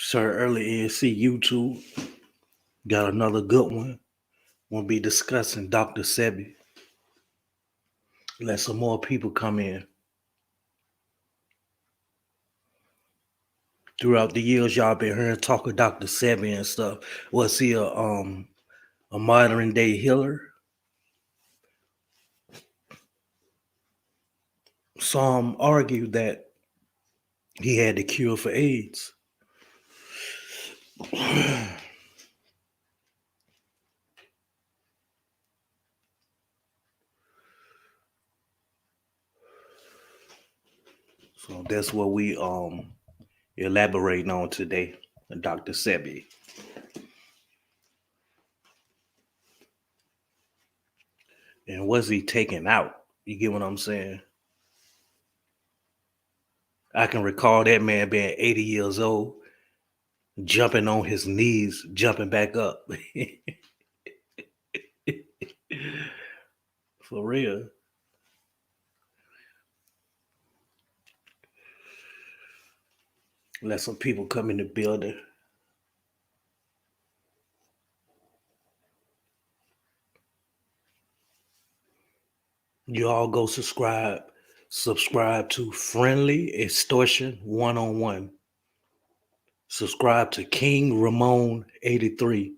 Sir Early NC YouTube got another good one. We'll be discussing Dr. Sebi. Let some more people come in. Throughout the years, y'all been hearing talk of Dr. Sebi and stuff. Was he a modern day healer? Some argue that he had the cure for AIDS. So that's what we elaborating on today, Dr. Sebi. And was he taken out? You get what I'm saying? I can recall that man being 80 years old, jumping on his knees, jumping back up. For real. Let some people come in the building. You all go subscribe. Subscribe to Friendly Extortion 101. Subscribe to King Ramon 83.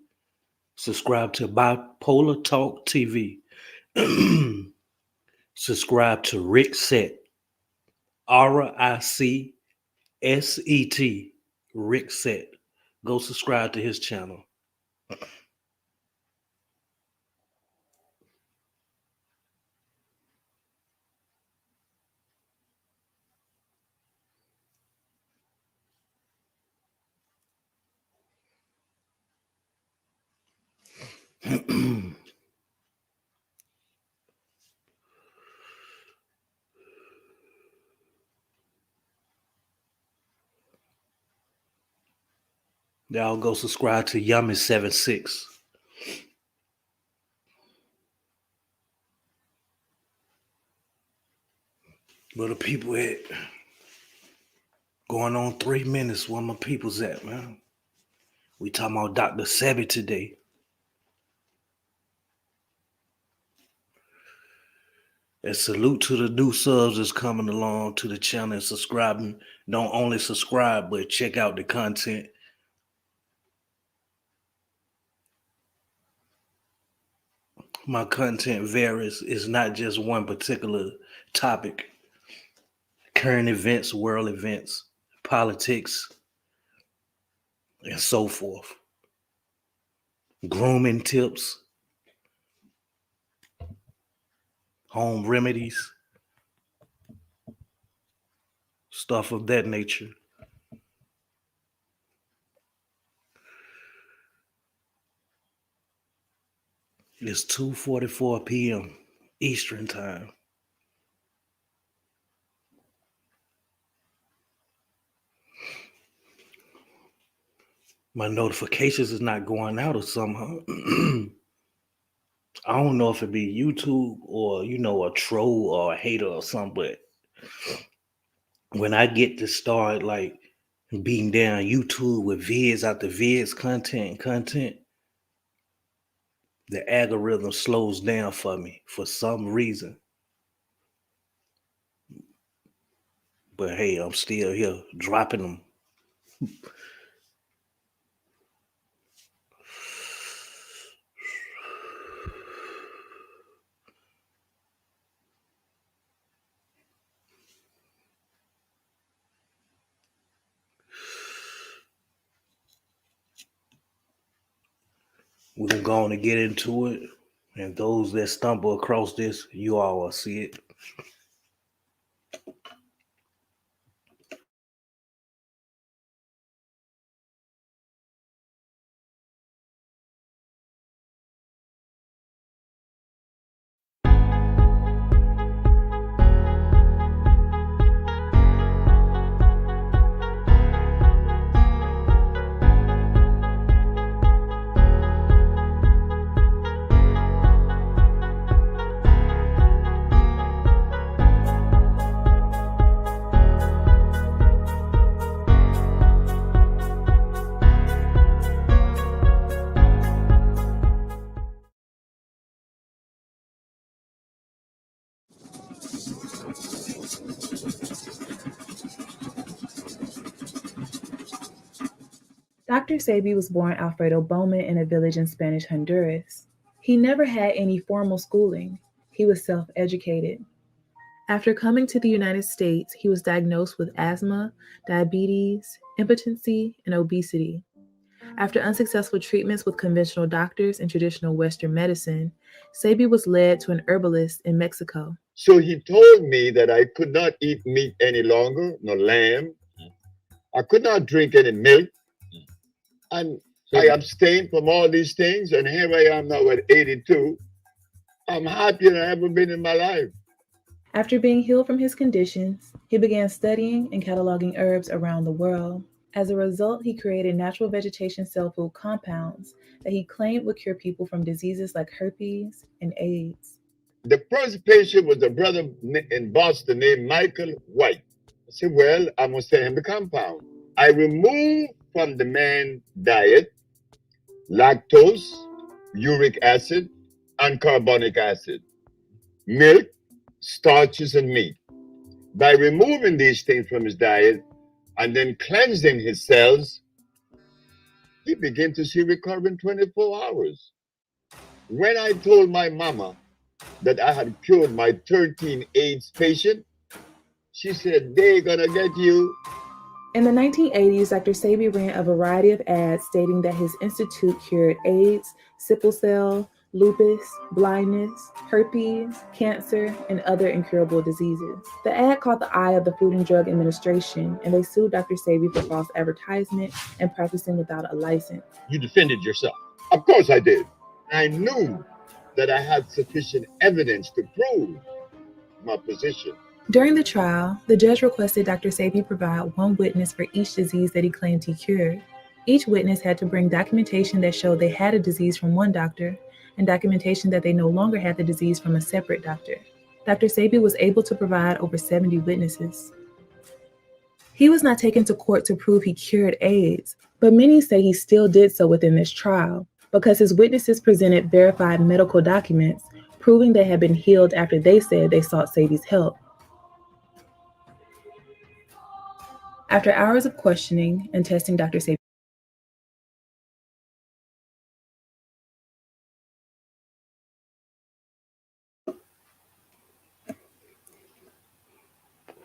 Subscribe to Bipolar Talk TV. Subscribe to Rick Set. RICSET. Rick Set. Go subscribe to his channel. Y'all go subscribe to Yummy76. Where the people at? Going on 3 minutes. Where my people's at, man? We talking about Dr. Sebi today. And salute to the new subs that's coming along to the channel and subscribing. Don't only subscribe, but check out the content. My content varies. It's not just one particular topic. Current events, world events, politics, and so forth. Grooming tips, home remedies, stuff of that nature. It's 2:44 p.m. Eastern time. My notifications is not going out or somehow. I don't know if it be YouTube or, a troll or a hater or something, but when I get to start like beating down YouTube with vids after vids, content, the algorithm slows down for me for some reason. But hey, I'm still here dropping them. We're going to go on and get into it. And those that stumble across this, you all will see it. Dr. Sebi was born Alfredo Bowman in a village in Spanish Honduras. He never had any formal schooling. He was self educated. After coming to the United States, he was diagnosed with asthma, diabetes, impotency, and obesity. After unsuccessful treatments with conventional doctors and traditional Western medicine, Sebi was led to an herbalist in Mexico. So he told me that I could not eat meat any longer, no lamb. I could not drink any milk. And I abstained from all these things. And here I am now at 82. I'm happier than I've ever been in my life. After being healed from his conditions, he began studying and cataloging herbs around the world. As a result, he created natural vegetation cell food compounds that he claimed would cure people from diseases like herpes and AIDS. The first patient was a brother in Boston named Michael White. I said, well, I must send him the compound. I removed from the man diet lactose, uric acid, and carbonic acid, milk, starches, and meat. By removing these things from his diet and then cleansing his cells, he began to see recovery in 24 hours. When I told my mama that I had cured my 13 AIDS patient, she said, they're gonna get you. In the 1980s, Dr. Sebi ran a variety of ads stating that his institute cured AIDS, sickle cell, lupus, blindness, herpes, cancer, and other incurable diseases. The ad caught the eye of the Food and Drug Administration, and they sued Dr. Sebi for false advertisement and practicing without a license. You defended yourself. Of course I did. I knew that I had sufficient evidence to prove my position. During the trial, the judge requested Dr. Sebi provide one witness for each disease that he claimed he cured. Each witness had to bring documentation that showed they had a disease from one doctor and documentation that they no longer had the disease from a separate doctor. Dr. Sebi was able to provide over 70 witnesses. He was not taken to court to prove he cured AIDS, but many say he still did so within this trial because his witnesses presented verified medical documents proving they had been healed after they said they sought Sebi's help. After hours of questioning and testing Dr. Sebi,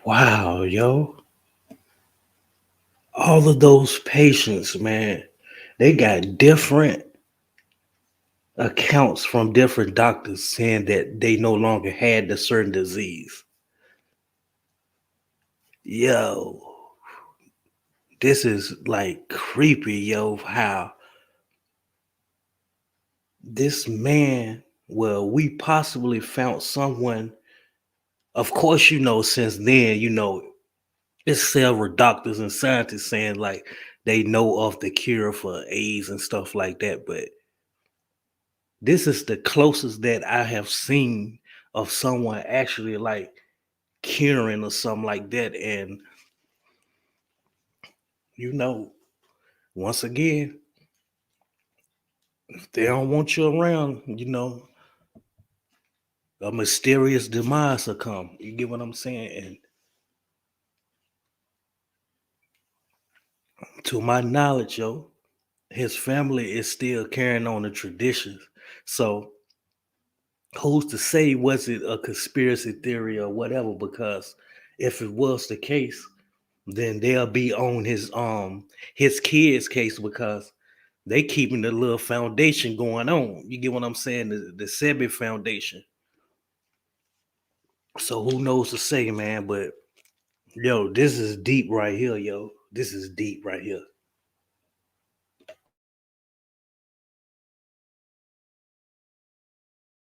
Wow, yo. All of those patients, man, they got different accounts from different doctors saying that they no longer had the certain disease. Yo, this is like creepy, yo, how this man, well, we possibly found someone. Of course, since then, it's several doctors and scientists saying like they know of the cure for AIDS and stuff like that, but this is the closest that I have seen of someone actually like curing or something like that. And you know, once again, if they don't want you around, a mysterious demise will come. You get what I'm saying? And to my knowledge, yo, his family is still carrying on the traditions. So who's to say was it a conspiracy theory or whatever? Because if it was the case, then they'll be on his kids' case because they keeping the little foundation going on. You get what I'm saying? The Sebi Foundation. So who knows to say, man? But yo, this is deep right here, yo. This is deep right here.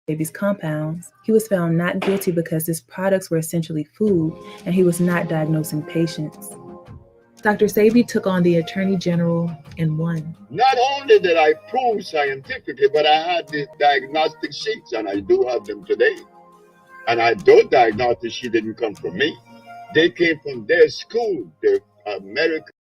Sebi's compounds, he was found not guilty because his products were essentially food and he was not diagnosing patients. Dr. Sebi took on the Attorney General and won. Not only did I prove scientifically, but I had the diagnostic sheets, and I do have them today. And those diagnostic sheets didn't come from me. They came from their school, the American.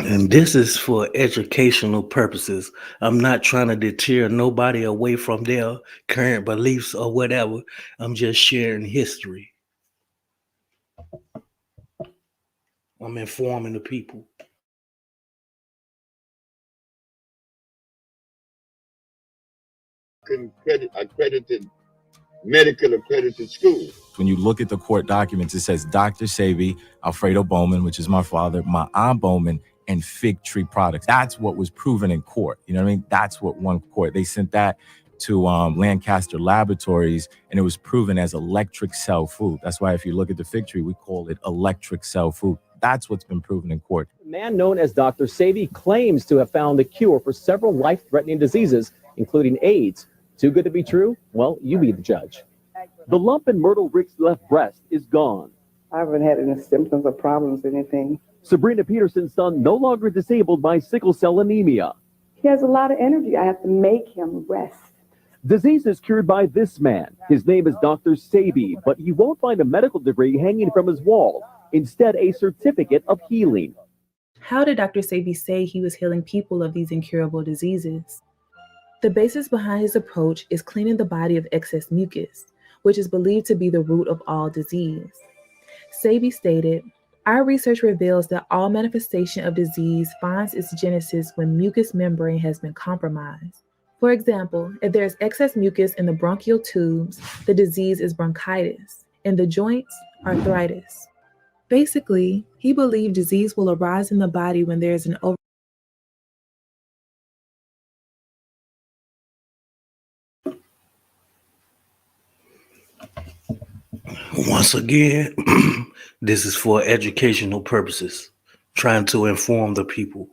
And this is for educational purposes. I'm not trying to deter nobody away from their current beliefs or whatever. I'm just sharing history. I'm informing the people. Accredited medical accredited school. When you look at the court documents, it says Dr. Sebi, Alfredo Bowman, which is my father, my aunt Bowman, and Fig Tree Products. That's what was proven in court. You know what I mean? That's what won court. They sent that to Lancaster Laboratories, and it was proven as electric cell food. That's why if you look at the fig tree, we call it electric cell food. That's what's been proven in court. A man known as Dr. Sebi claims to have found the cure for several life-threatening diseases, including AIDS. Too good to be true? Well, you be the judge. The lump in Myrtle Rick's left breast is gone. I haven't had any symptoms or problems, anything. Sabrina Peterson's son no longer disabled by sickle cell anemia. He has a lot of energy. I have to make him rest. Disease is cured by this man. His name is Dr. Sebi, but you won't find a medical degree hanging from his wall. Instead, a certificate of healing. How did Dr. Sebi say he was healing people of these incurable diseases? The basis behind his approach is cleaning the body of excess mucus, which is believed to be the root of all disease. Sebi stated, "Our research reveals that all manifestation of disease finds its genesis when mucous membrane has been compromised. For example, if there is excess mucus in the bronchial tubes, the disease is bronchitis. In the joints, arthritis." Basically, he believed disease will arise in the body when there is an Once again, this is for educational purposes, trying to inform the people.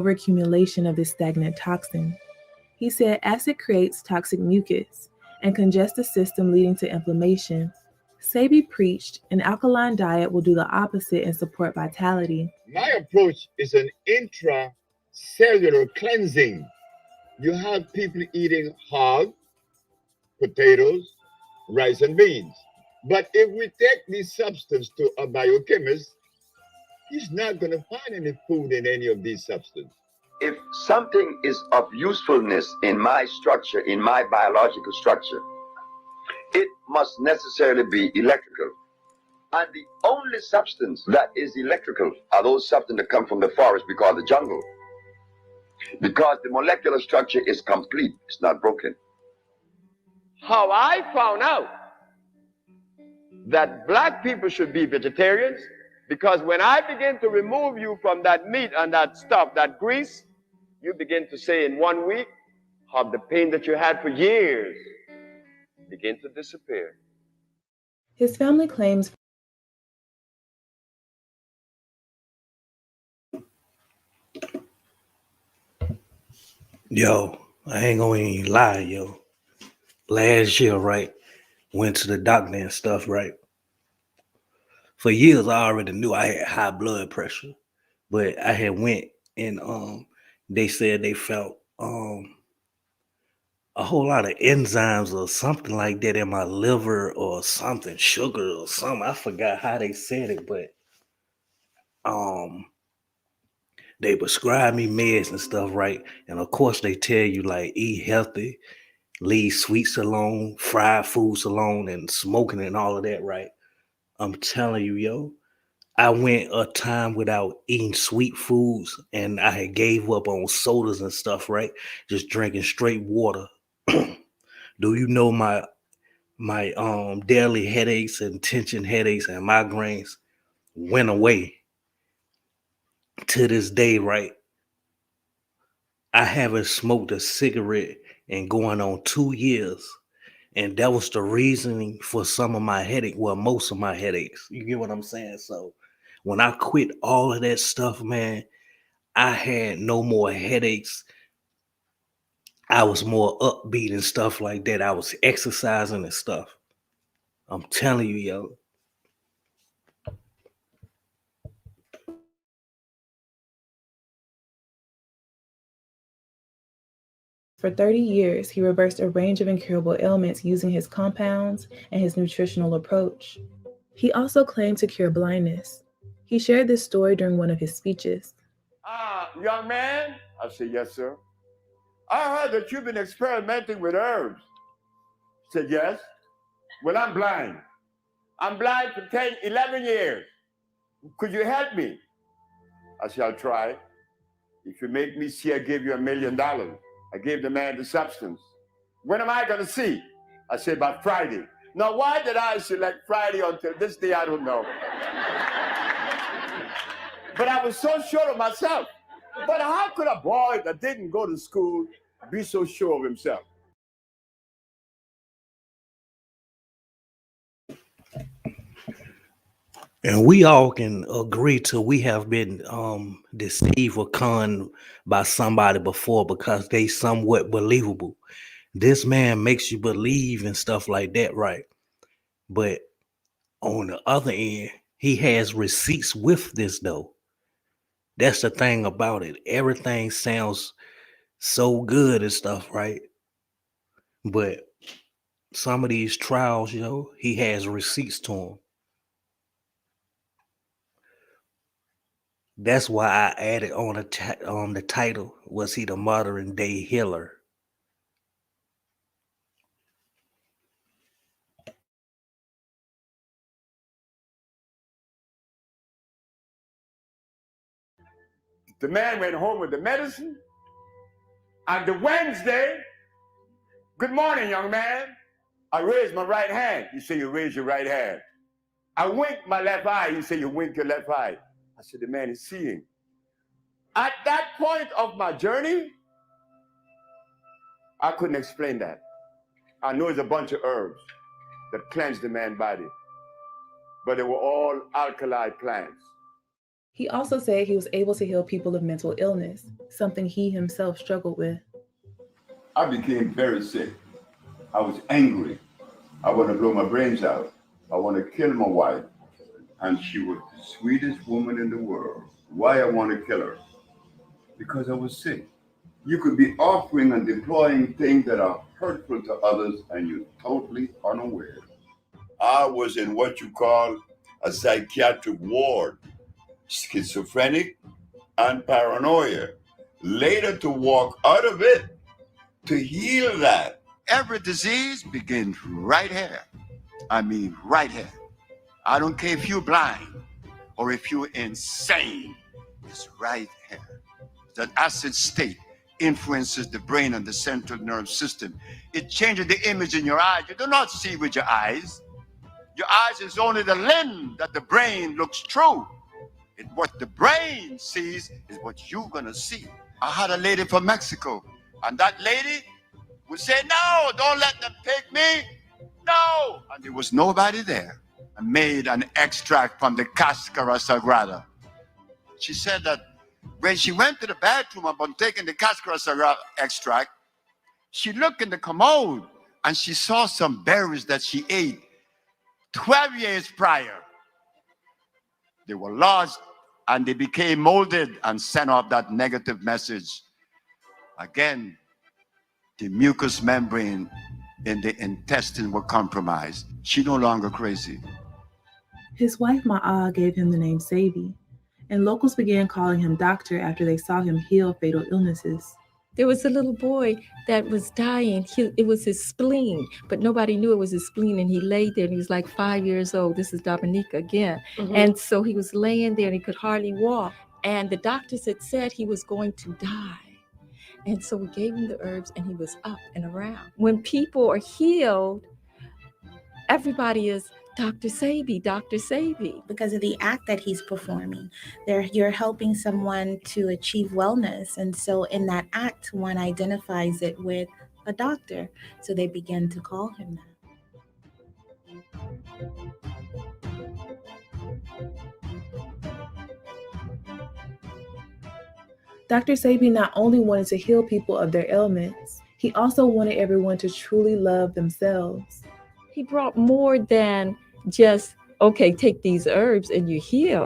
overaccumulation of this stagnant toxin. He said acid creates toxic mucus and congests the system, leading to inflammation. Sebi preached an alkaline diet will do the opposite and support vitality. My approach is an intracellular cleansing. You have people eating hog, potatoes, rice, and beans. But if we take this substance to a biochemist, he's not going to find any food in any of these substances. If something is of usefulness in my structure, in my biological structure, it must necessarily be electrical. And the only substance that is electrical are those substances that come from the forest because the jungle. Because the molecular structure is complete, it's not broken. How I found out that black people should be vegetarians, because when I begin to remove you from that meat and that stuff, that grease, you begin to say in 1 week, how the pain that you had for years begin to disappear. His family claims Yo, I ain't gonna even lie, yo. Last year, right, went to the doctor and stuff, right? For years, I already knew I had high blood pressure, but I had went and they said they felt a whole lot of enzymes or something like that in my liver or something, sugar or something. I forgot how they said it, but um they prescribe me meds and stuff, right? And of course they tell you like eat healthy, leave sweets alone, fried foods alone, and smoking and all of that, right? I'm telling you, yo, I went a time without eating sweet foods and I had gave up on sodas and stuff, right? Just drinking straight water. Do you know my daily headaches and tension headaches and migraines went away to this day, right? I haven't smoked a cigarette in going on 2 years. And that was the reasoning for some of my headache, well, most of my headaches. You get what I'm saying? So when I quit all of that stuff, man, I had no more headaches. I was more upbeat and stuff like that. I was exercising and stuff. I'm telling you, yo. For 30 years, he reversed a range of incurable ailments using his compounds and his nutritional approach. He also claimed to cure blindness. He shared this story during one of his speeches. Young man, I said, yes, sir. I heard that you've been experimenting with herbs. I said, yes. Well, I'm blind. I'm blind for 10, 11 years. Could you help me? I said, I'll try. If you make me see, I give you $1 million. I gave the man the substance. When am I going to see? I said, about Friday. Now, why did I select Friday until this day? I don't know. But I was so sure of myself. But how could a boy that didn't go to school be so sure of himself? And we all can agree to we have been deceived or conned by somebody before because they somewhat believable. This man makes you believe and stuff like that, right? But on the other end, he has receipts with this though. That's the thing about it. Everything sounds so good and stuff, right? But some of these trials, he has receipts to them. That's why I added on the title. Was he the modern day healer? The man went home with the medicine. On the Wednesday, good morning, young man. I raised my right hand. You say you raise your right hand. I wink my left eye. You say you wink your left eye. I said, the man is seeing. At that point of my journey, I couldn't explain that. I know it's a bunch of herbs that cleanse the man's body, but they were all alkali plants. He also said he was able to heal people of mental illness, something he himself struggled with. I became very sick. I was angry. I want to blow my brains out. I want to kill my wife. And she was the sweetest woman in the world. Why I want to kill her? Because I was sick. You could be offering and deploying things that are hurtful to others and you're totally unaware. I was in what you call a psychiatric ward, schizophrenic and paranoia. Later to walk out of it, to heal that. Every disease begins right here. I mean, right here. I don't care if you're blind or if you're insane. It's right here. That acid state influences the brain and the central nerve system. It changes the image in your eyes. You do not see with your eyes. Your eyes is only the lens that the brain looks through. What the brain sees is what you're gonna see. I had a lady from Mexico, and that lady would say, no, don't let them take me. No. And there was nobody there. I made an extract from the Cascara Sagrada. She said that when she went to the bathroom upon taking the Cascara Sagrada extract, she looked in the commode and she saw some berries that she ate 12 years prior. They were lost and they became molded and sent off that negative message. Again, the mucous membrane in the intestine were compromised. She's no longer crazy. His wife Ma'a gave him the name Sebi, and locals began calling him doctor after they saw him heal fatal illnesses. There was a little boy that was dying. It was his spleen, but nobody knew it was his spleen. And he lay there and he was like 5 years old. This is Dominica again. Mm-hmm. And so he was laying there and he could hardly walk. And the doctors had said he was going to die. And so we gave him the herbs and he was up and around. When people are healed, everybody is Dr. Sebi, Dr. Sebi. Because of the act that he's performing, you're helping someone to achieve wellness. And so in that act, one identifies it with a doctor. So they begin to call him that. Dr. Sebi not only wanted to heal people of their ailments, he also wanted everyone to truly love themselves. He brought more than just, okay, take these herbs and you heal.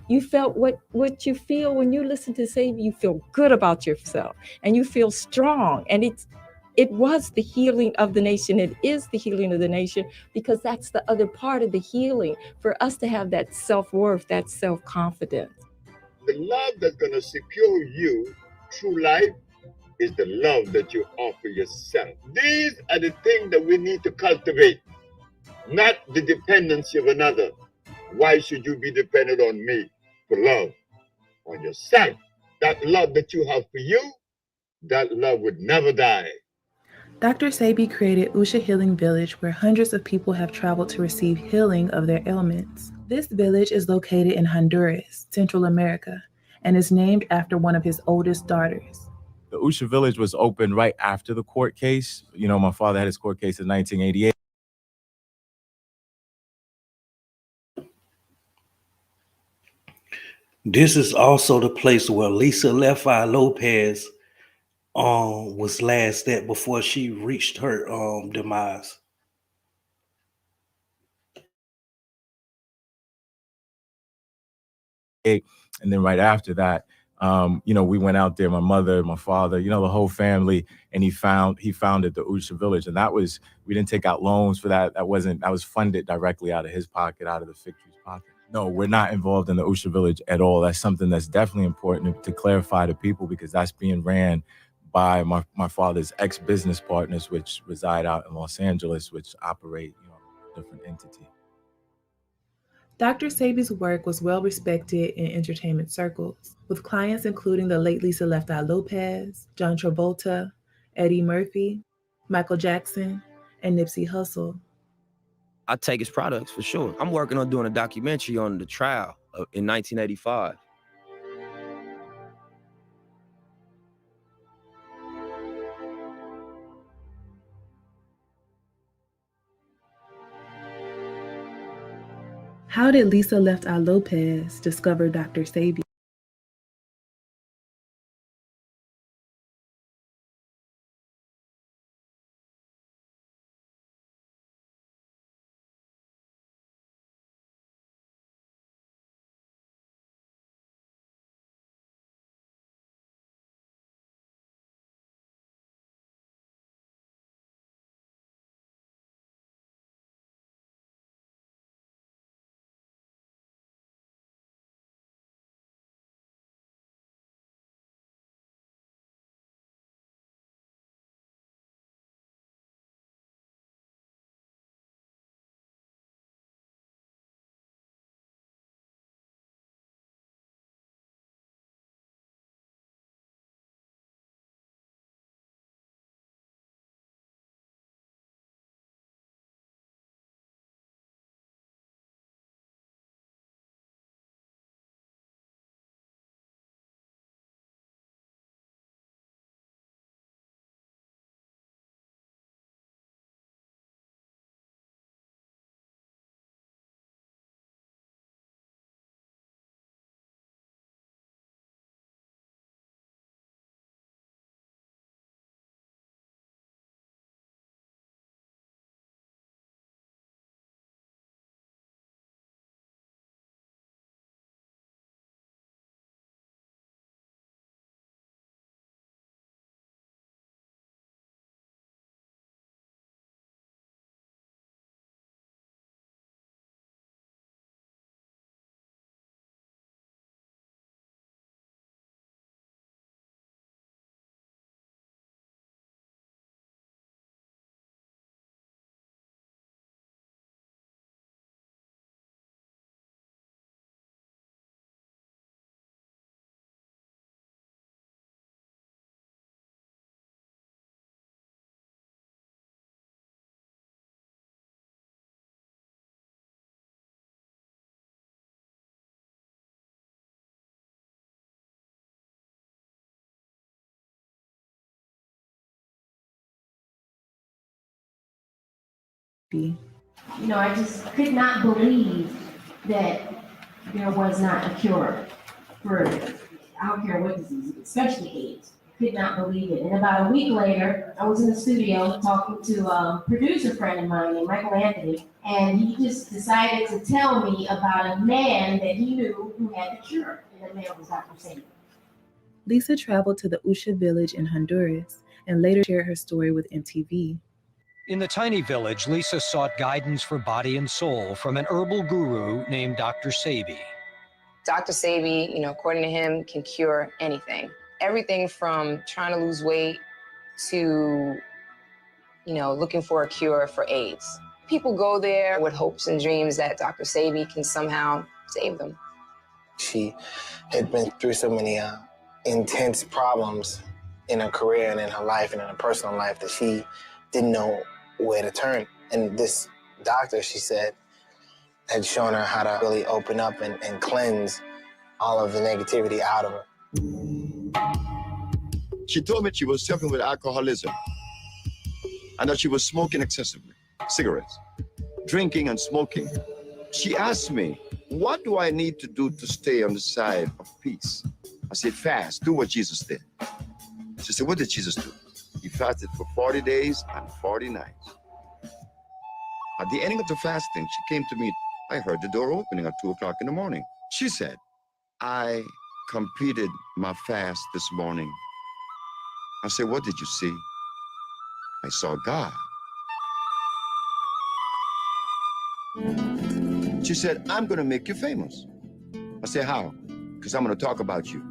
You felt what you feel when you listen to Sebi. You feel good about yourself and you feel strong. And it was the healing of the nation. It is the healing of the nation, because that's the other part of the healing, for us to have that self-worth, that self-confidence. The love that's going to secure you through life is the love that you offer yourself. These are the things that we need to cultivate, not the dependency of another. Why should you be dependent on me for love? On yourself. That love that you have for you, that love would never die. Dr. Sebi created Usha Healing Village, where hundreds of people have traveled to receive healing of their ailments. This village is located in Honduras, Central America, and is named after one of his oldest daughters. The Usha Village was opened right after the court case. You know, my father had his court case in 1988. This is also the place where Lisa Lefi Lopez was last at before she reached her demise. And then right after that, you know, we went out there, my mother, my father, you know, the whole family, and he founded the Usha Village. And we didn't take out loans for that. That was funded directly out of his pocket, out of the Fig Tree's pocket. No, we're not involved in the Usha Village at all. That's something that's definitely important to clarify to people, because that's being ran by my father's ex-business partners, which reside out in Los Angeles, which operate, you know, different entity. Dr. Sebi's work was well respected in entertainment circles, with clients including the late Lisa Left Eye Lopez, John Travolta, Eddie Murphy, Michael Jackson, and Nipsey Hussle. I take his products for sure. I'm working on doing a documentary on the trial in 1985. How did Lisa Left Eye Lopez discover Dr. Sebi? You know, I just could not believe that there was not a cure for, I don't care what disease, especially AIDS. could not believe it. And about a week later, I was in the studio talking to a producer friend of mine named Michael Anthony, and he just decided to tell me about a man that he knew who had the cure, and the man was Dr. Sebi. Lisa traveled to the Usha village in Honduras and later shared her story with MTV. In the tiny village, Lisa sought guidance for body and soul from an herbal guru named Dr. Sebi. Dr. Sebi, according to him, can cure anything. Everything from trying to lose weight to, looking for a cure for AIDS. People go there with hopes and dreams that Dr. Sebi can somehow save them. She had been through so many intense problems in her career and in her life and in her personal life that she didn't know where to turn. And this doctor, she said, had shown her how to really open up and cleanse all of the negativity out of her. She told me she was suffering with alcoholism and that she was smoking excessively, cigarettes, drinking and smoking. She asked me, what do I need to do to stay on the side of peace? I said, fast, do what Jesus did. She said, what did Jesus do? He fasted for 40 days and 40 nights. At the ending of the fasting, she came to me. I heard the door opening at 2 o'clock in the morning. She said, I completed my fast this morning. I said, what did you see? I saw God. She said, I'm going to make you famous. I said, how? Because I'm going to talk about you.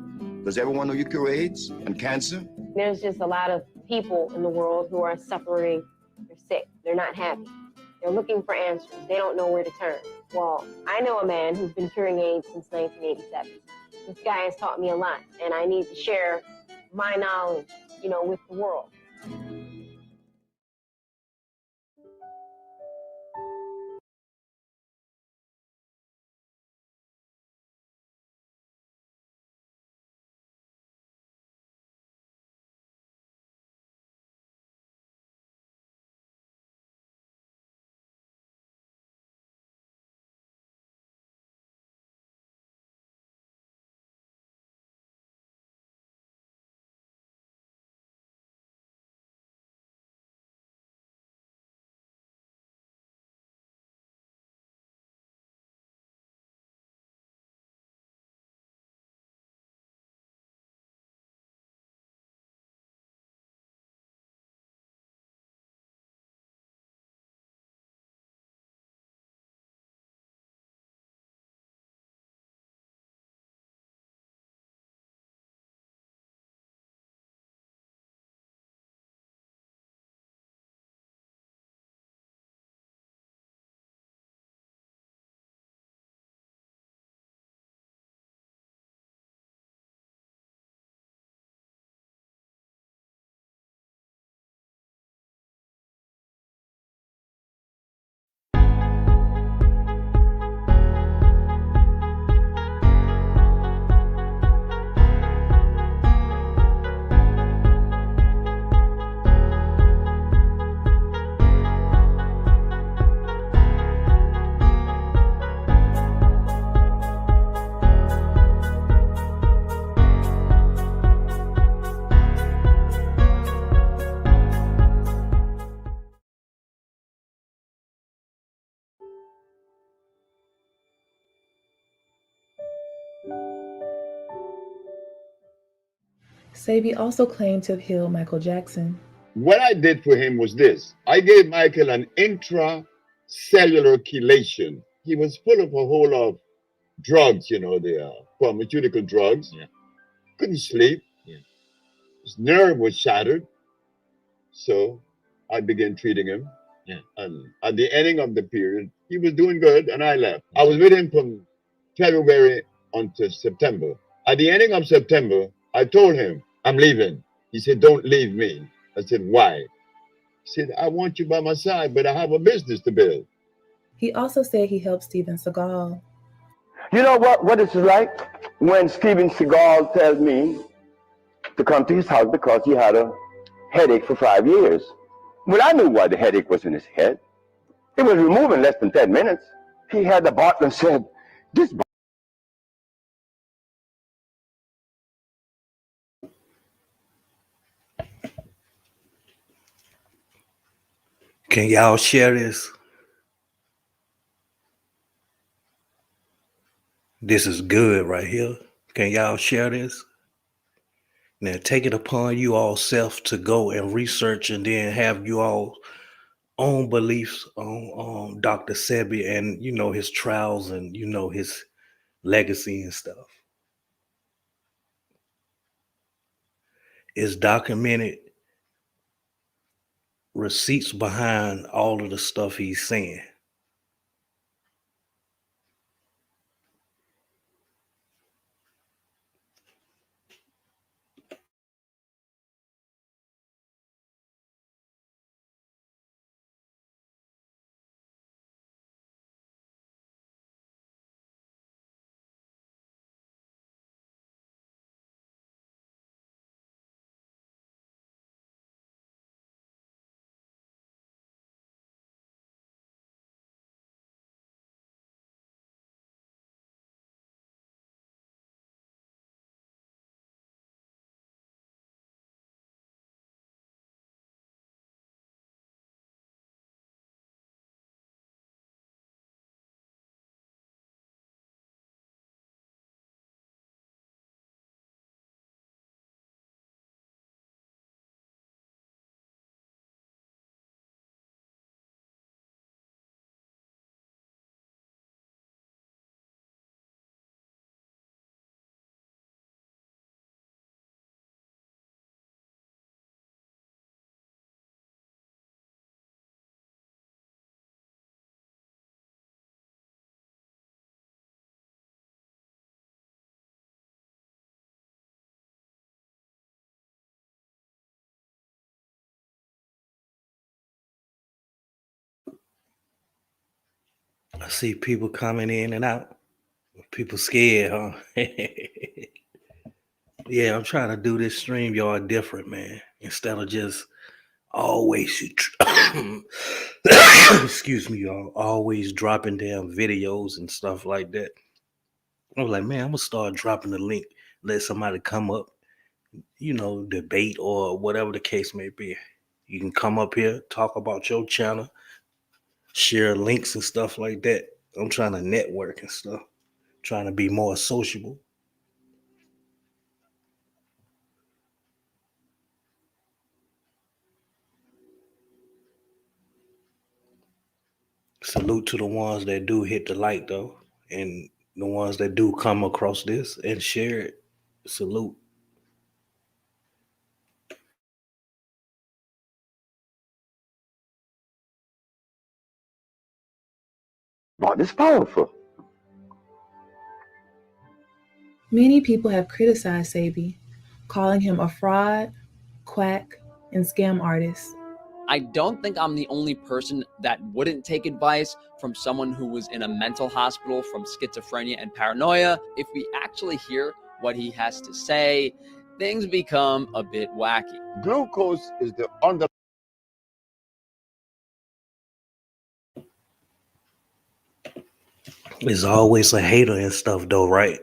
Does everyone know you cure AIDS and cancer? There's just a lot of people in the world who are suffering. They're sick. They're not happy. They're looking for answers. They don't know where to turn. Well, I know a man who's been curing AIDS since 1987. This guy has taught me a lot, and I need to share my knowledge, with the world. Sebi also claimed to have healed Michael Jackson. What I did for him was this. I gave Michael an intracellular chelation. He was full of a whole lot of drugs, the pharmaceutical drugs. Yeah. Couldn't sleep. Yeah. His nerve was shattered. So I began treating him. Yeah. And at the ending of the period, he was doing good, and I left. I was with him from February until September. At the ending of September, I told him, I'm leaving. He said, don't leave me. I said, why? He said, I want you by my side, but I have a business to build. He also said he helped Steven Seagal. You know what it's like when Steven Seagal tells me to come to his house because he had a headache for 5 years. Well, I knew why the headache was in his head. It was removed in less than 10 minutes. He had the bottle and said, this Can y'all share this? This is good right here. Can y'all share this? Now take it upon you all self to go and research and then have you all own beliefs on Dr. Sebi and his trials and his legacy and stuff. It's documented receipts behind all of the stuff he's saying. I see people coming in and out. People scared, huh? Yeah, I'm trying to do this stream y'all different, man. Instead of just always excuse me, y'all, always dropping down videos and stuff like that. I was like, man, I'm gonna start dropping the link, let somebody come up, debate or whatever the case may be. You can come up here, talk about your channel, share links and stuff like that. I'm trying to network and stuff, trying to be more sociable. Salute to the ones that do hit the like though, and the ones that do come across this and share it. Salute. God is powerful. Many people have criticized Sebi, calling him a fraud, quack, and scam artist. I don't think I'm the only person that wouldn't take advice from someone who was in a mental hospital from schizophrenia and paranoia. If we actually hear what he has to say, things become a bit wacky. Glucose is the There's always a hater and stuff though, right?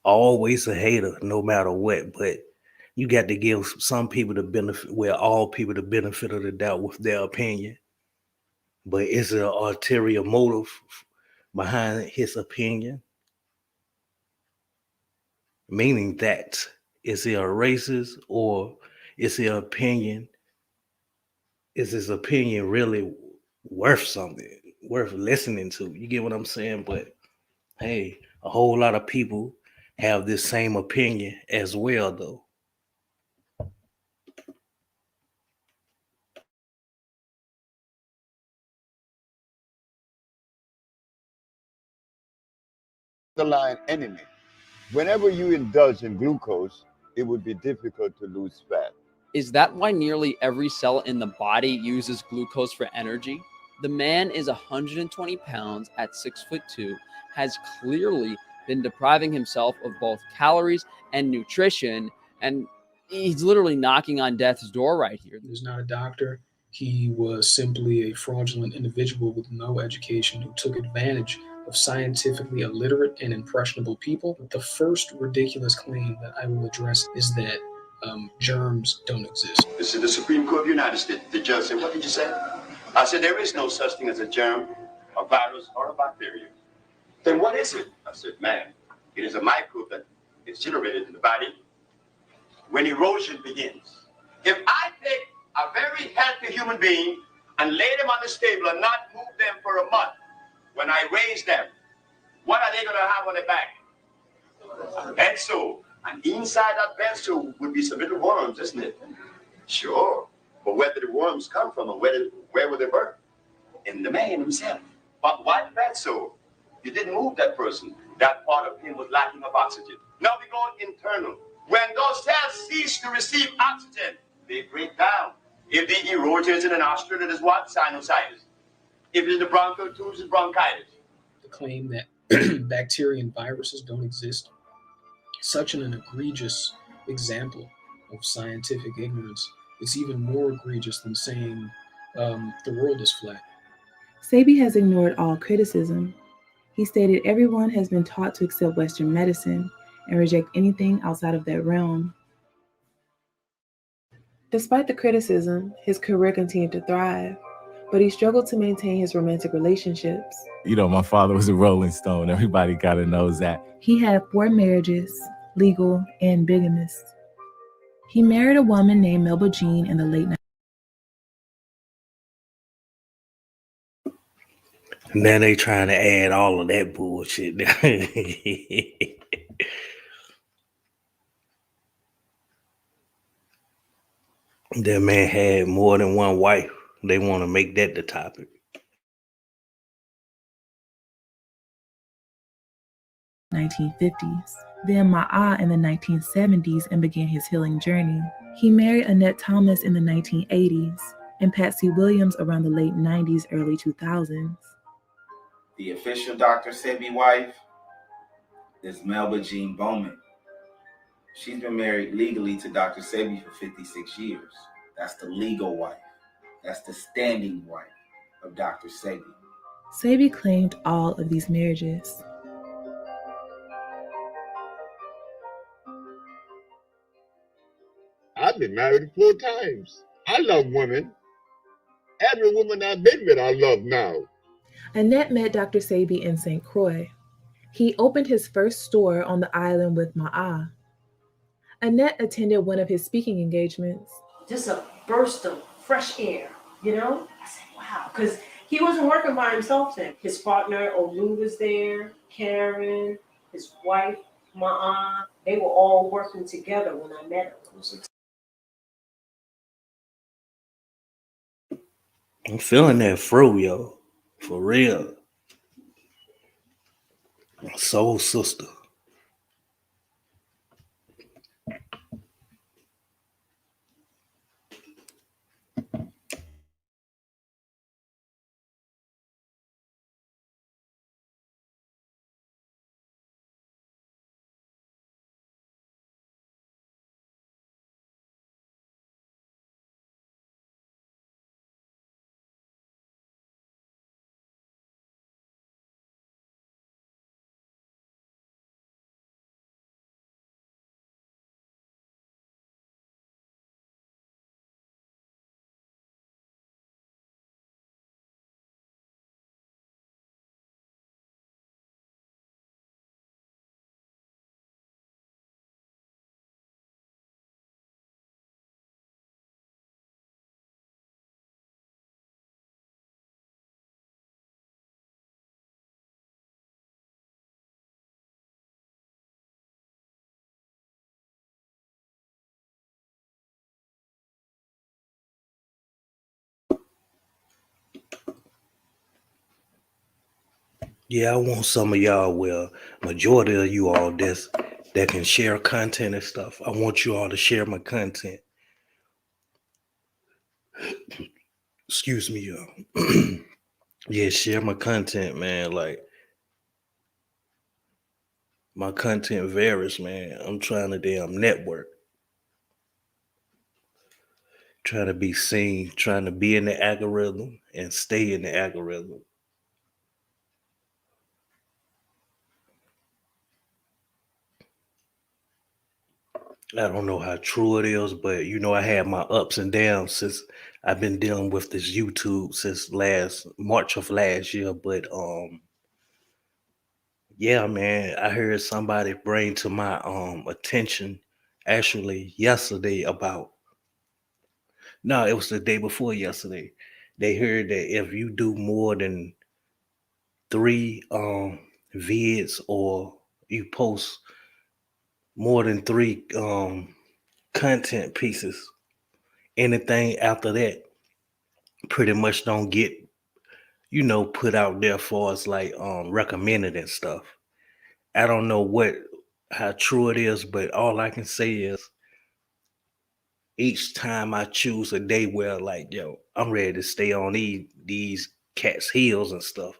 Always a hater, no matter what. But you got to give some people the benefit, well, all people the benefit of the doubt with their opinion. But is there an ulterior motive behind his opinion? Meaning that, is he a racist or is his opinion, is his opinion really worth something, worth listening to? You get what I'm saying? But hey, a whole lot of people have this same opinion as well, though. underlying enemy. Whenever you indulge in glucose, it would be difficult to lose fat. Is that why nearly every cell in the body uses glucose for energy? The man is 120 pounds at 6'2", has clearly been depriving himself of both calories and nutrition, and he's literally knocking on death's door right here. He's not a doctor. He was simply a fraudulent individual with no education who took advantage of scientifically illiterate and impressionable people. The first ridiculous claim that I will address is that germs don't exist. This is the Supreme Court of the United States. The judge said, what did you say? I said, there is no such thing as a germ, a virus, or a bacteria. Then what is it? I said, man, it is a microbe that is generated in the body when erosion begins. If I take a very healthy human being and lay them on the stable and not move them for a month, when I raise them, what are they going to have on their back? A bed sore. And inside that bed sore would be some little worms, isn't it? Sure. But where did the worms come from and where were they birthed? In the man himself. But why the bed sore? You didn't move that person. That part of him was lacking of oxygen. Now we go internal. When those cells cease to receive oxygen, they break down. If the erosion is in the nostril, it is what? Sinusitis. If it's in the bronchial tubes, it's bronchitis. The claim that bacteria and viruses don't exist, such an egregious example of scientific ignorance. It's even more egregious than saying the world is flat. Sebi has ignored all criticism. He stated everyone has been taught to accept Western medicine and reject anything outside of that realm. Despite the criticism, his career continued to thrive, but he struggled to maintain his romantic relationships. You know, my father was a Rolling Stone. Everybody kind of knows that. He had 4 marriages, legal and bigamous. He married a woman named Melba Jean in the late 90s. Now they trying to add all of that bullshit. That man had more than one wife. They want to make that the topic. In the 1950s, then Ma'a in the 1970s and began his healing journey. He married Annette Thomas in the 1980s and Patsy Williams around the late 90s, early 2000s. The official Dr. Sebi wife is Melba Jean Bowman. She's been married legally to Dr. Sebi for 56 years. That's the legal wife. That's the standing wife of Dr. Sebi. Sebi claimed all of these marriages. I've been married 4 times. I love women. Every woman I've been with, I love now. Annette met Dr. Sebi in St. Croix. He opened his first store on the island with Ma'a. Annette attended one of his speaking engagements. Just a burst of fresh air, you know? I said, wow, because he wasn't working by himself then. His partner, Olu, was there, Karen, his wife, Ma'a. They were all working together when I met him. I'm feeling that fro, yo. For real. Soul sister. Yeah, I want some of y'all, well, majority of you all that can share content and stuff. I want you all to share my content. Excuse me, y'all. Yeah, share my content, man. Like, my content varies, man. I'm trying to damn network. Trying to be seen, trying to be in the algorithm and stay in the algorithm. I don't know how true it is, but I had my ups and downs since I've been dealing with this YouTube since last March of last year. But yeah, man, I heard somebody bring to my attention actually yesterday about no, it was the day before yesterday. They heard that if you do more than three vids or you post more than three content pieces, anything after that pretty much don't get put out there for us like recommended and stuff. I don't know what how true it is, but all I can say is each time I choose a day where like I'm ready to stay on these cats heels and stuff,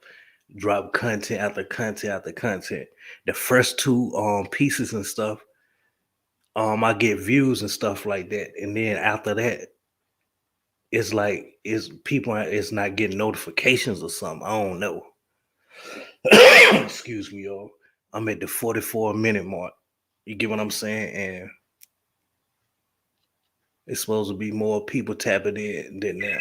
drop content after content after content. The first two pieces and stuff, I get views and stuff like that, and then after that it's like it's not getting notifications or something. I don't know. Excuse me, y'all. I'm at the 44-minute mark. You get what I'm saying? And it's supposed to be more people tapping in than now.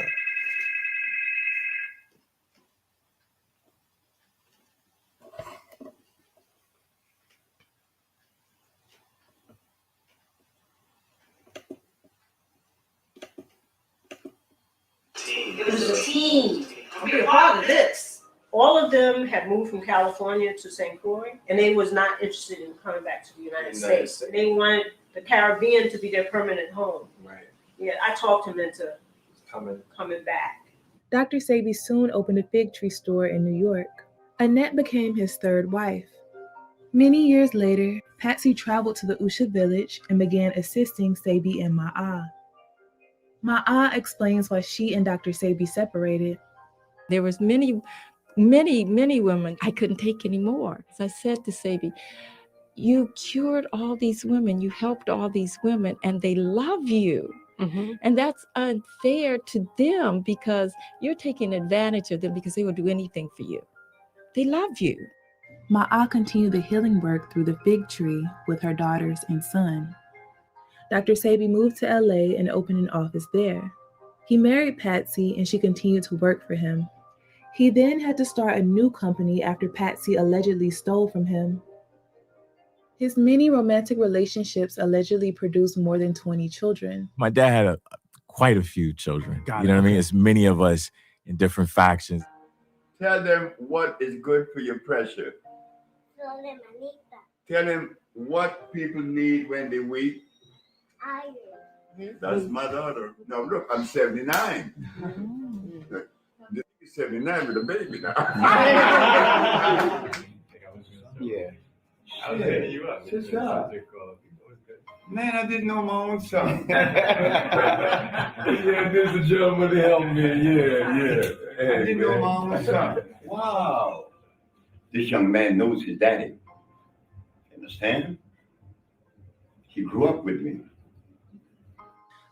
It was a team to be a part of this. All of them had moved from California to St. Croix, and they was not interested in coming back to the United States. They wanted the Caribbean to be their permanent home. Right. Yeah, I talked him into coming back. Dr. Sebi soon opened a fig tree store in New York. Annette became his third wife. Many years later, Patsy traveled to the Usha village and began assisting Sebi and Ma'a. Ma'a explains why she and Dr. Sebi separated. There was many women I couldn't take anymore. As I said to Sebi, you cured all these women, you helped all these women, and they love you. Mm-hmm. And that's unfair to them because you're taking advantage of them because they will do anything for you. They love you. Ma'a continued the healing work through the fig tree with her daughters and son. Dr. Sebi moved to LA and opened an office there. He married Patsy and she continued to work for him. He then had to start a new company after Patsy allegedly stole from him. His many romantic relationships allegedly produced more than 20 children. My dad had quite a few children. You know what I mean? It's many of us in different factions. Tell them what is good for your pressure. Tell them what people need when they're weak. That's my daughter. Now look, I'm 79. This is 79 with a baby now. Yeah. I was hitting you up. Man, I didn't know my own son. Yeah, there's a gentleman to help me. Yeah. Hey, I didn't know my own son. Wow. This young man knows his daddy. Understand? He grew up with me.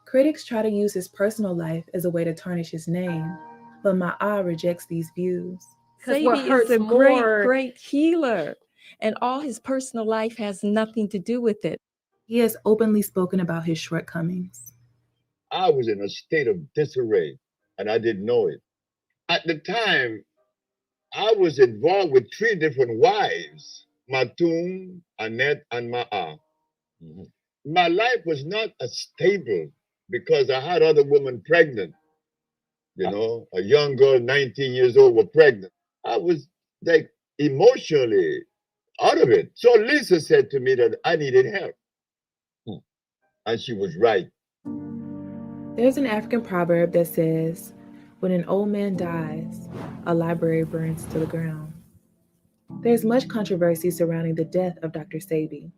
Critics try to use his personal life as a way to tarnish his name, but Ma'a rejects these views. Sebi is a great healer, and all his personal life has nothing to do with it. He has openly spoken about his shortcomings. I was in a state of disarray, and I didn't know it. At the time, I was involved with 3 different wives, Matum, Annette, and Ma'a. Mm-hmm. My life was not as stable because I had other women pregnant. You know, a young girl, 19 years old, was pregnant. I was like emotionally out of it. So Lisa said to me that I needed help. And she was right. There's an African proverb that says, when an old man dies, a library burns to the ground. There's much controversy surrounding the death of Dr. Sebi.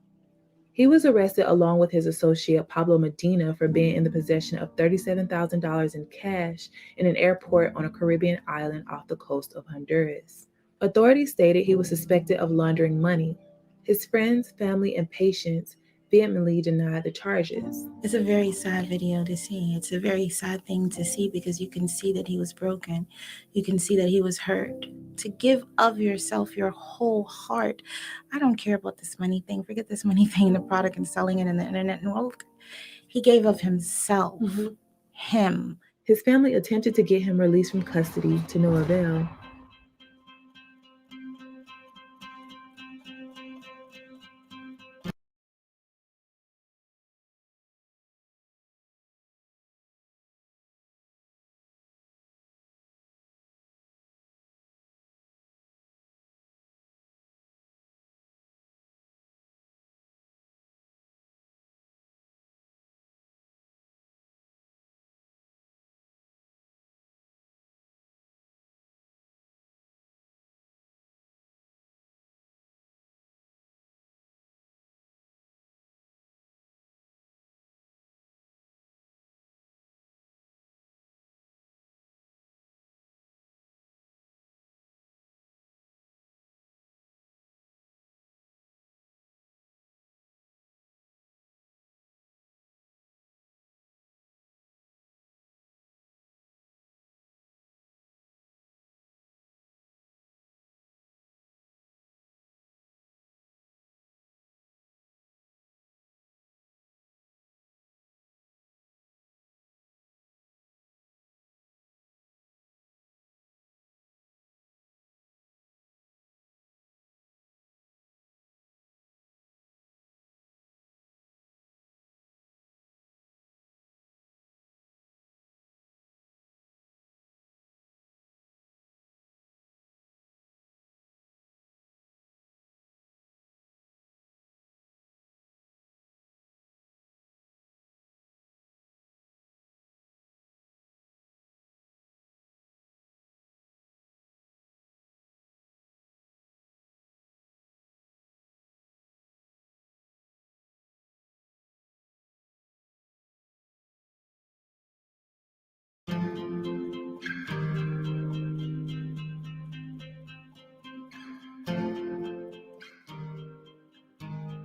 He was arrested along with his associate Pablo Medina for being in the possession of $37,000 in cash in an airport on a Caribbean island off the coast of Honduras. Authorities stated he was suspected of laundering money. His friends, family, and patients vehemently denied the charges. It's a very sad video to see. It's a very sad thing to see because you can see that he was broken. You can see that he was hurt. To give of yourself your whole heart. I don't care about this money thing. Forget this money thing, the product and selling it in the internet and all. He gave of himself. Him. His family attempted to get him released from custody to no avail.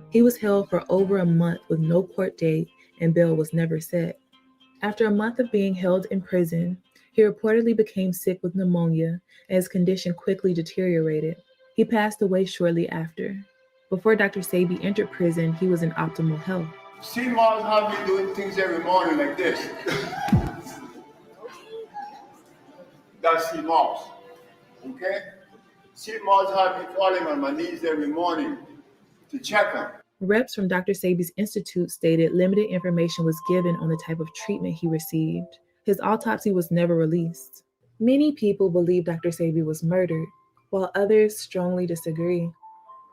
He was held for over a month with no court date, and bail was never set. After a month of being held in prison, he reportedly became sick with pneumonia, and his condition quickly deteriorated. He passed away shortly after. Before Dr. Sebi entered prison, he was in optimal health. See, Mars have me doing things every morning like this. That's see Mars. Okay? See, Mars have me falling on my knees every morning to check him. Reps from Dr. Sebi's institute stated limited information was given on the type of treatment he received. His autopsy was never released. Many people believe Dr. Sebi was murdered, while others strongly disagree.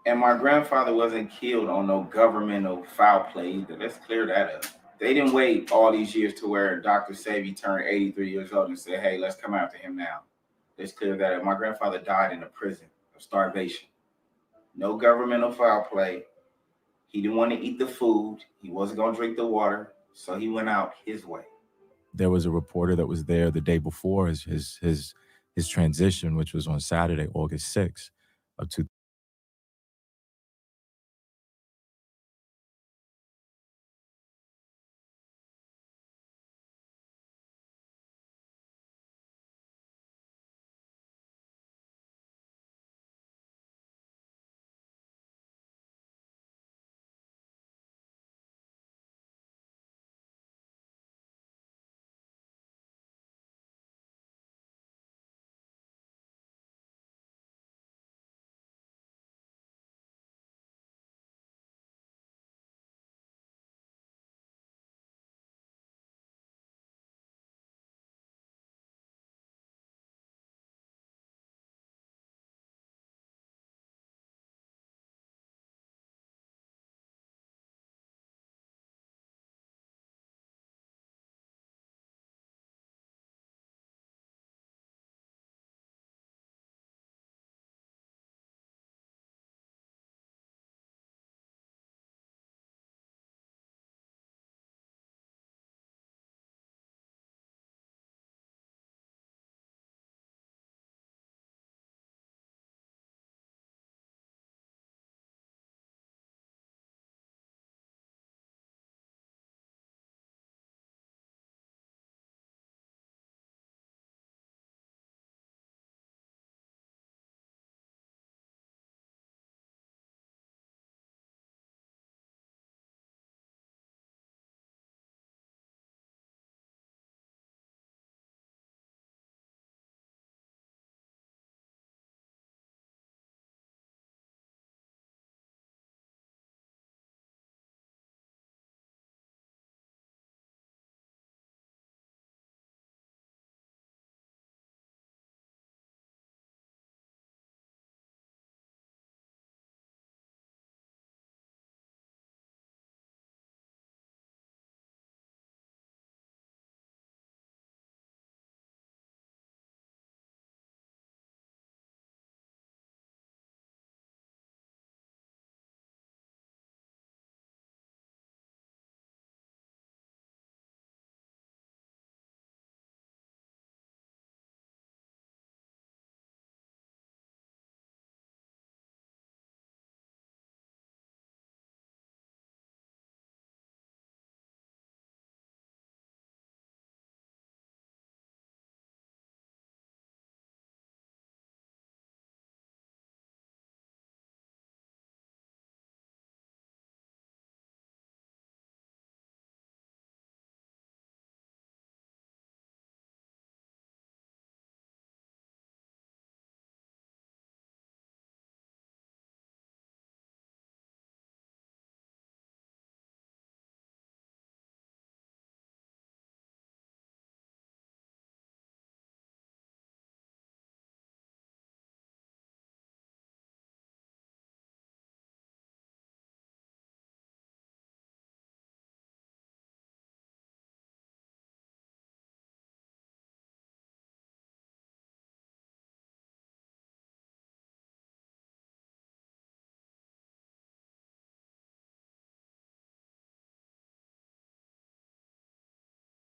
And my grandfather wasn't killed on no governmental foul play either. Let's clear that up. They didn't wait all these years to where Dr. Sebi turned 83 years old and said, hey, let's come after him now. Let's clear that up. My grandfather died in a prison of starvation. No governmental foul play. He didn't want to eat the food. He wasn't going to drink the water. So he went out his way. There was a reporter that was there the day before his transition, which was on Saturday, August 6th of 2000.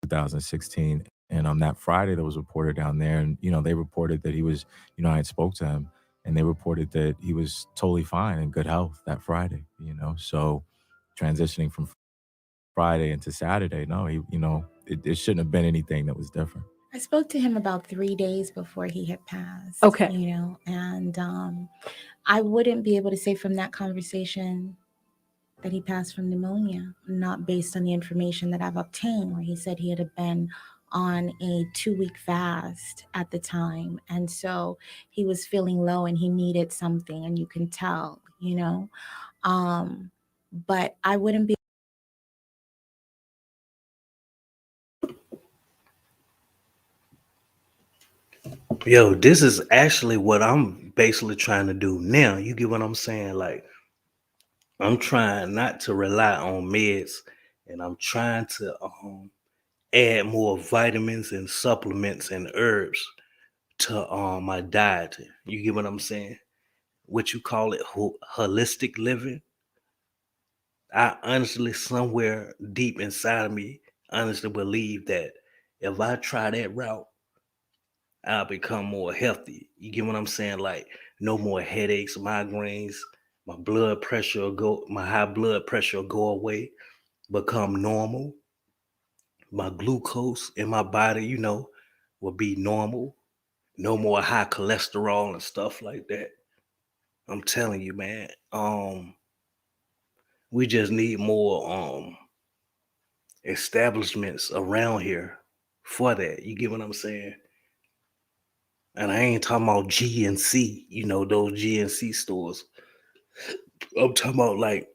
2016. And on that Friday, there was a reporter down there, and they reported that he was, I had spoke to him, and they reported that he was totally fine in good health that Friday. So transitioning from Friday into Saturday, no, it shouldn't have been anything that was different. I spoke to him about 3 days before he had passed. Okay. And I wouldn't be able to say from that conversation that he passed from pneumonia, not based on the information that I've obtained, where he said he had been on a 2-week fast at the time. And so he was feeling low and he needed something, and you can tell, but I wouldn't be. Yo, this is actually what I'm basically trying to do now. You get what I'm saying? Like, I'm trying not to rely on meds, and I'm trying to add more vitamins and supplements and herbs to my diet. You get what I'm saying? What you call it, holistic living. I honestly, somewhere deep inside of me, honestly believe that if I try that route, I'll become more healthy. You get what I'm saying? Like, no more headaches, migraines. My blood pressure will go. My high blood pressure will go away, become normal. My glucose in my body, will be normal. No more high cholesterol and stuff like that. I'm telling you, man. We just need more establishments around here for that. You get what I'm saying? And I ain't talking about GNC, those GNC stores. I'm talking about like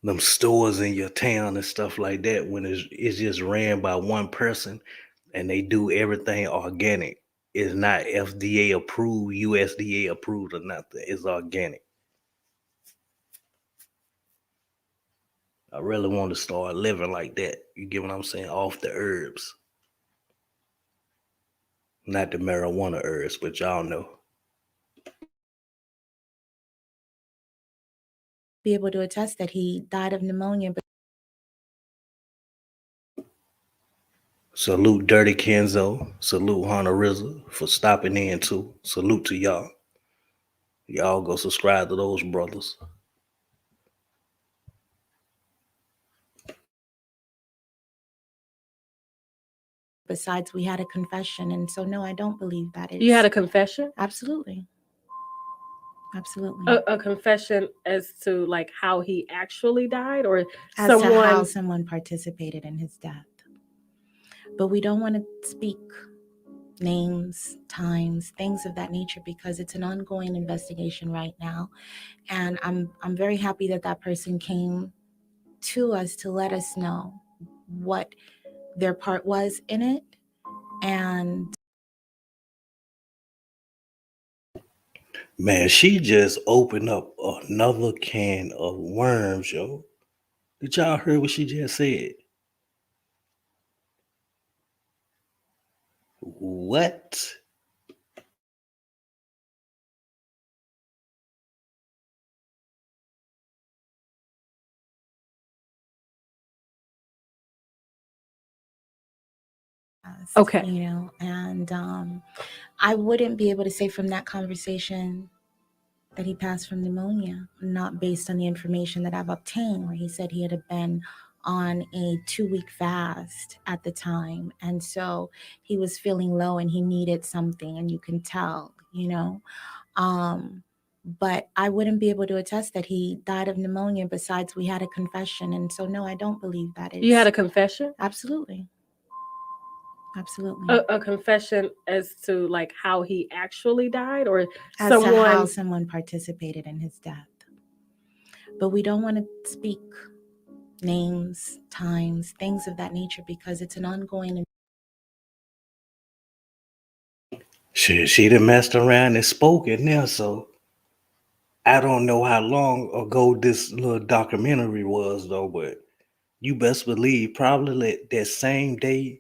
them stores in your town and stuff like that when it's just ran by one person and they do everything organic. It's not FDA approved, USDA approved or nothing. It's organic. I really want to start living like that. You get what I'm saying? Off the herbs. Not the marijuana herbs, but y'all know. Be able to attest that he died of pneumonia. But Salute Dirty Kenzo. Salute Hunter RZA for stopping in too. Salute to y'all. Y'all go subscribe to those brothers. besides, we had a confession. And so, no, I don't believe that. You had a confession? Absolutely. Absolutely. A confession as to like how he actually died, or As to how someone participated in his death. But we don't want to speak names, times, things of that nature, because it's an ongoing investigation right now. And I'm very happy that that person came to us to let us know what their part was in it. And man, she just opened up another can of worms, yo. Did y'all hear what she just said? What? Okay. And I wouldn't be able to say from that conversation that he passed from pneumonia, not based on the information that I've obtained, where he said he had been on a 2-week fast at the time. And so he was feeling low and he needed something, and you can tell, but I wouldn't be able to attest that he died of pneumonia. Besides, we had a confession. And so, no, I don't believe that. You had a confession? Absolutely. Absolutely. A confession as to like how he actually died, or as to how someone participated in his death. But we don't want to speak names, times, things of that nature, because it's an ongoing. She done messed around and spoke it now, so I don't know how long ago this little documentary was though, but you best believe probably that same day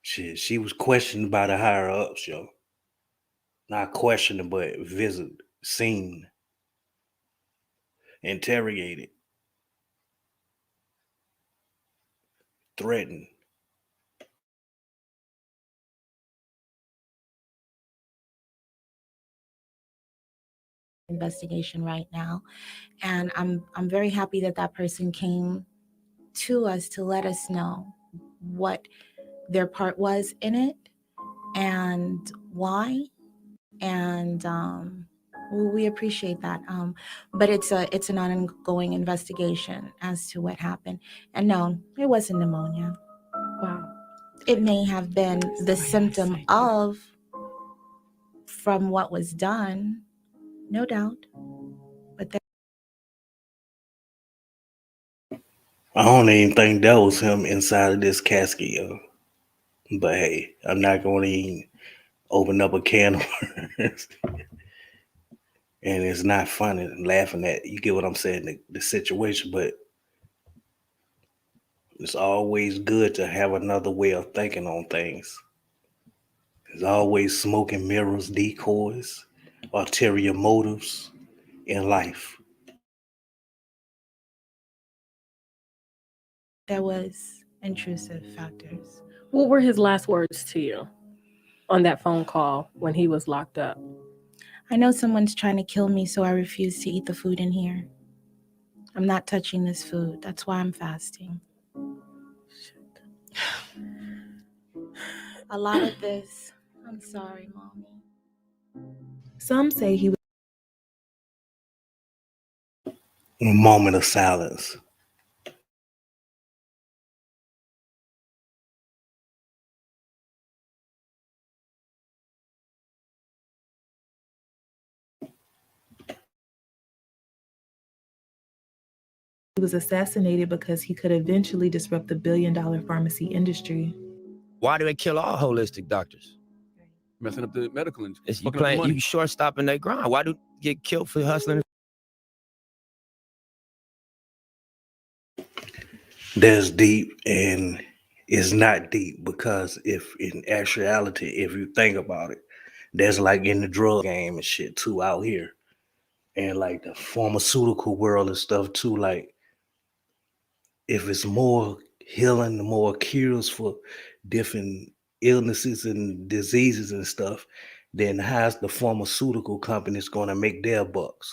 she was questioned by the higher ups, yo. Not questioned, but seen, interrogated. threatened. Investigation right now, and I'm very happy that that person came to us to let us know what their part was in it and why, and we appreciate that. But it's an ongoing investigation as to what happened. And no, it wasn't pneumonia. Wow. It may have been the symptom of from what was done, no doubt. But I don't even think that was him inside of this casket, yo. But hey, I'm not going to even open up a can of worms. And it's not funny laughing at, you get what I'm saying, the situation, but it's always good to have another way of thinking on things. There's always smoke and mirrors, decoys, ulterior motives in life. there was intrusive factors. What were his last words to you on that phone call when he was locked up? I know someone's trying to kill me, so I refuse to eat the food in here. I'm not touching this food. That's why I'm fasting. A lot of this. I'm sorry, Mommy. Some say he was A moment of silence. assassinated because he could eventually disrupt the billion-dollar pharmacy industry. Why do they kill all holistic doctors? Messing up the medical industry. You playing, you short stopping their grind. Why do you get killed for hustling? That's deep, and it's not deep because if in actuality, if you think about it, that's like in the drug game and shit too out here. And like the pharmaceutical world and stuff too, like if it's more healing, more cures for different illnesses and diseases and stuff, then how's the pharmaceutical companies gonna make their bucks?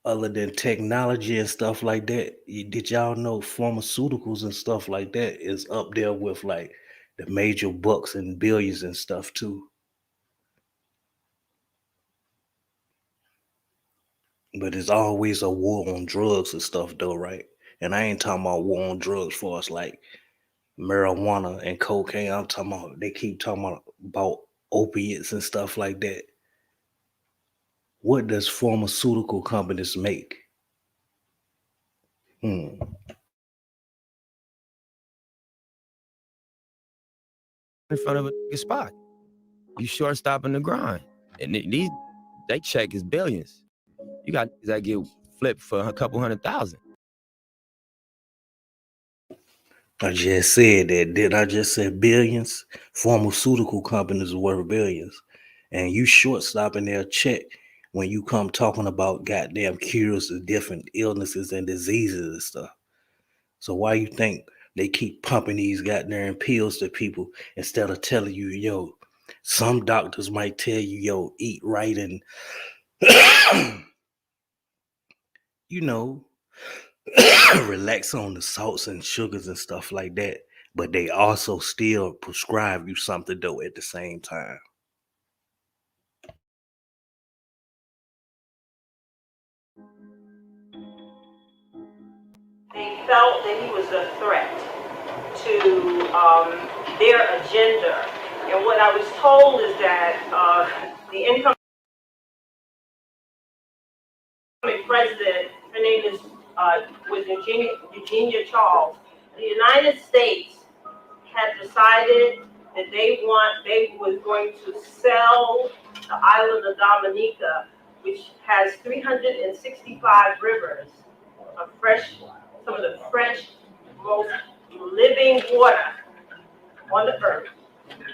Other than technology and stuff like that, did y'all know pharmaceuticals and stuff like that is up there with like the major bucks and billions and stuff too? But it's always a war on drugs and stuff though, right? And I ain't talking about war on drugs for us like marijuana and cocaine. I'm talking about they keep talking about opiates and stuff like that. What does pharmaceutical companies make? Hmm. In front of a spot. You short stopping the grind. And these, they check is billions. You got that get flipped for a couple 100,000. I just said that. Did I just say billions? Pharmaceutical companies are worth billions. And you short stopping their check when you come talking about goddamn cures of different illnesses and diseases and stuff. So why you think they keep pumping these goddamn pills to people instead of telling you, yo, some doctors might tell you, yo, eat right and you know, relax on the salts and sugars and stuff like that. But they also still prescribe you something though at the same time. They felt that he was a threat to their agenda. And what I was told is that the incoming president, her name is was Eugenia Charles. The United States had decided that they was going to sell the island of Dominica, which has 365 rivers of fresh, some of the fresh, most living water on the earth.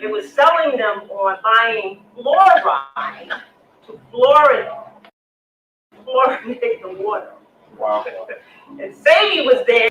It was selling them on buying fluoride to fluorinate the water. And Sebi was there.